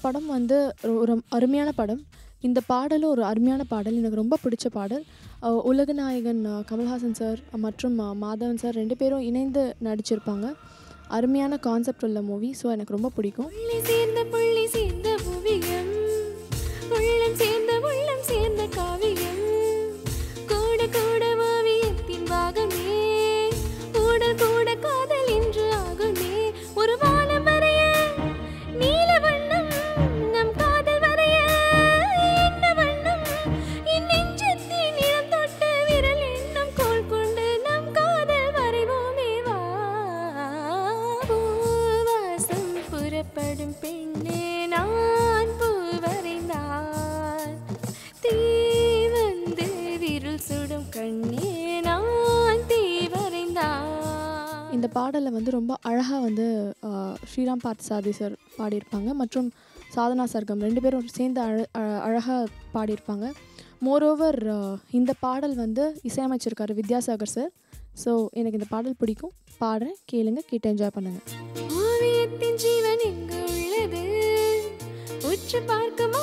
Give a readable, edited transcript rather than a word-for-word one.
படம் வந்து ஒரு அருமையான படம். இந்த பாடலும் ஒரு அருமையான பாடல். எனக்கு ரொம்ப பிடிச்ச பாடல். உலகநாயகன் கமல்ஹாசன் சார் மற்றும் மாதவன் சார் 2 பேரும் இணைந்து நடிச்சிருப்பாங்க. அருமையான கான்செப்ட் உள்ள மூவி. ஸோ எனக்கு ரொம்ப பிடிக்கும். புள்ளி சேர்ந்த ஓவியம், உள்ளம் சேர்ந்த உள்ளம் சேர்ந்த காவியம், கூட கூட ஓவியத்தின் பாகமே, கூட கூட காதல் என்று ஆகுமே, ஒரு வானம் வரைய நீல வண்ணம் நம் காதல் வரைய என்ன வண்ணம், என் நெஞ்சத்தின் இடம் தொட்ட விரல் எண்ணம் கோல் கொண்டு நம் காதல் வரைவோமே வா. பூவாசம் புறப்படும் பெண்ணே நான் பூ வரைந்தால், தீ வந்து விரல் சுடும் கண்ணே நான் தீ வரைந்தால். இந்த பாடலை வந்து ரொம்ப அழகாக வந்து ஸ்ரீராம் பார்த்தசாரதி சார் பாடியிருப்பாங்க மற்றும் சாதனா சர்க்கம் 2 பேரும் சேர்ந்து அழகாக பாடியிருப்பாங்க. மோரோவர் இந்த பாடல் வந்து இசையமைச்சிருக்காரு வித்யாசாகர் சார். ஸோ எனக்கு இந்த பாடல் பிடிக்கும். பாடுறேன், கேளுங்க, கேட்டு என்ஜாய் பண்ணுங்கள். ஓவியத்தின் ஜீவன் எங்கு உள்ளது, உற்று பார்க்கும்